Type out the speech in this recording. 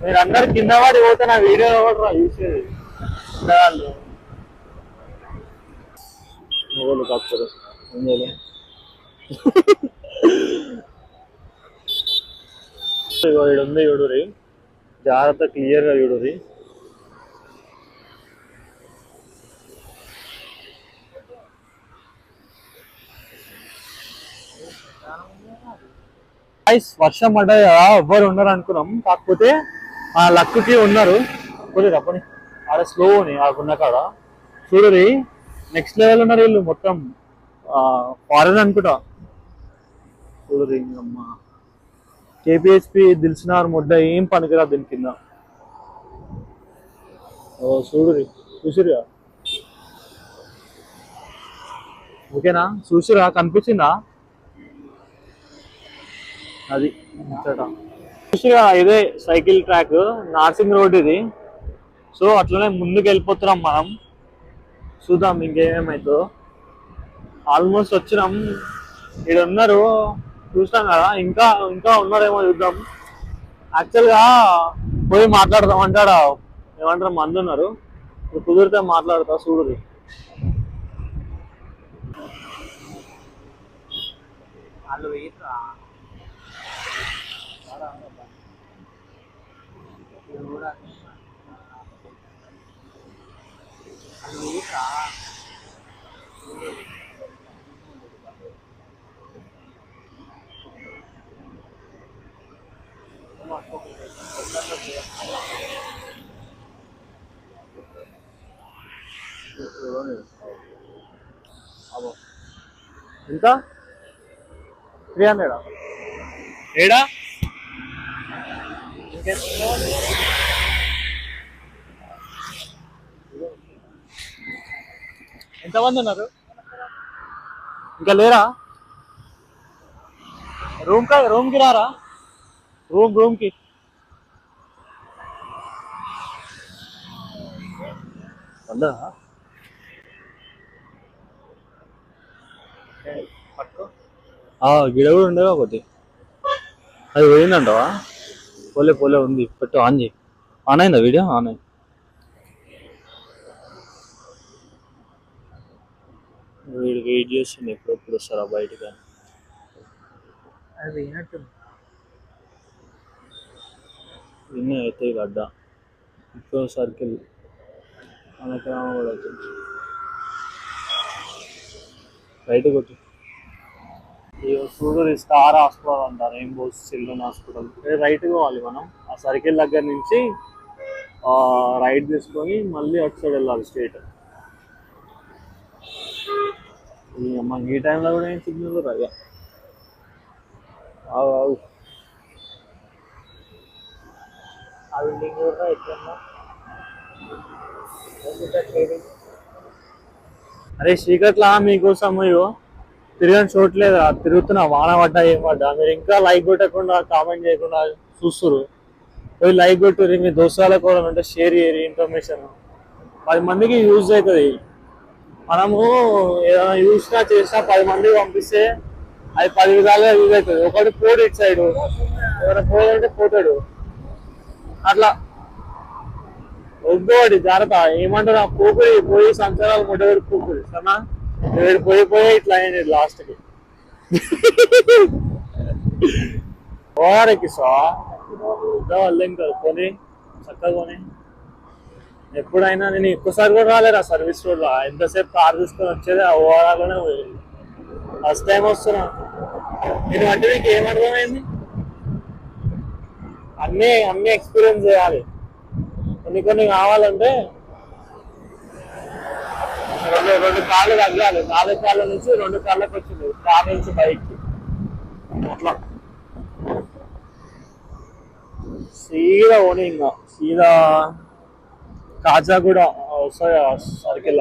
మీరు అందరు కింద వాడి పోతే నా వీడియో కూడా చూసేది మొగలు కాపుతారు ఉంది చూడురి, జాగ్రత్త క్లియర్గా చూడురి. వర్షం పడ్డది కదా, ఎవ్వరు ఉన్నారు అనుకున్నాం. కాకపోతే ఆ లక్కి ఉన్నారు. కొద్దిగా తప్పని ఆడ స్లోని ఆకున్న కాడ చూడురి, నెక్స్ట్ లెవెల్ ఉన్నారు వీళ్ళు. మొత్తం ఫారెన్ అనుకుంటా. చూడురి అమ్మ, కేపీహెచ్పి దిల్సినార్ ముడ్డ ఏం పనికిరా దీని కింద. ఓ చూడురి, చూసిరా ఓకేనా? చూసిరా, కనిపించిందా? అది చూసిరా, ఇదే సైకిల్ ట్రాక్, నార్సింగ్ రోడ్ ఇది. సో అట్లనే ముందుకు వెళ్ళిపోతున్నాం మనం. చూద్దాం ఇంకేమేమవుతుందో. ఆల్మోస్ట్ వచ్చినాం. ఇక్కడ ఉన్నారు చూస్తాం కదా, ఇంకా ఇంకా ఉన్నారేమో చూద్దాం. యాక్చువల్గా పోయి మాట్లాడదాం అంటాడా, ఏమంటారు మంది ఉన్నారు. ఇప్పుడు కుదిరితే మాట్లాడతా చూడుది. ఎంత 300 ఏడా? ఎంతమంది ఉన్నారు ఇంకా? లేరా? రూమ్కి రారా? రూమ్కి వందా గిడ కూడా ఉండేవా ఒకటి. అది పోయిందంటవా? పోలే ఉంది. పెట్టు, ఆన్ చేయి. ఆన్ అయిందా వీడియో? ఆన్ అయింది. వీడు వెయిట్ చేస్తుంది ఎప్పుడెప్పుడు వస్తారా బయటకి. అది పోయినట్టు విన్న అయితే గడ్డ ఇంకో సర్కిల్ మనకి కూడా వచ్చింది. బయట కొట్టి చూడు, స్టార్ హాస్పిటల్ అంట, రెయిన్బో చిల్డ్రన్ హాస్పిటల్. రైట్ పోవాలి మనం. ఆ సర్కిల్ దగ్గర నుంచి రైట్ తీసుకొని మళ్ళీ అటు సైడ్ వెళ్ళాలి స్ట్రేట్. ఈ టైంలో కూడా ఏం సిగ్నల్ రాగా. అరే చీకట్లా మీకోసం తిరగని చూడలేదా? తిరుగుతున్నా, వాన పడ్డా ఏం పడ్డా. మీరు ఇంకా లైక్ కొట్టకుండా కామెంట్ చేయకుండా చూస్తున్నారు. పోయి లైక్ కొట్టుర్రి. మీ దోస్తులకు కూడా ఉంటే షేర్ చేయరు. ఇన్ఫర్మేషన్ 10 మందికి యూజ్ అవుతుంది. మనము ఏదైనా యూస్గా చేసినా 10 మందికి పంపిస్తే అది 10 విధాలుగా యూజ్ అవుతుంది. ఒకటి పోడు ఇటు సైడు, ఎవరైనా పోదంటే పోతాడు. అట్లా ఒగ్గోటి జాగ్రత్త. ఏమంటారు, పోకురి పోయి సంవత్సరాలు ముట్టబడి పోకురి సరేనా? పోయి ఇట్లా అయింది లాస్ట్కి. ఓఆర్ఎక్కిస్తా వాళ్ళు ఇంకా కొని చక్కగా కొని. ఎప్పుడైనా నేను ఎక్కువసారి కూడా రాలేరా సర్వీస్ రోడ్లో. ఎంతసేపు కార్ తీసుకొని వచ్చేది ఆ ఓఆర్ఆర్లోనే పోయేది. ఫస్ట్ టైం వస్తున్నా. నేను అంటే మీకు ఏమర్థమైంది? అన్నీ ఎక్స్పీరియన్స్ చేయాలి. కొన్ని కావాలంటే రెండు కాళ్ళు తగ్గాలి. 4 కాళ్ళ నుంచి 2 కాళ్ళకి వచ్చింది, కార్ నుంచి బైక్కి. అట్లా సీదా ఓని, ఇంకా సీదా కాజా కూడా వస్తాయి సర్కిల్.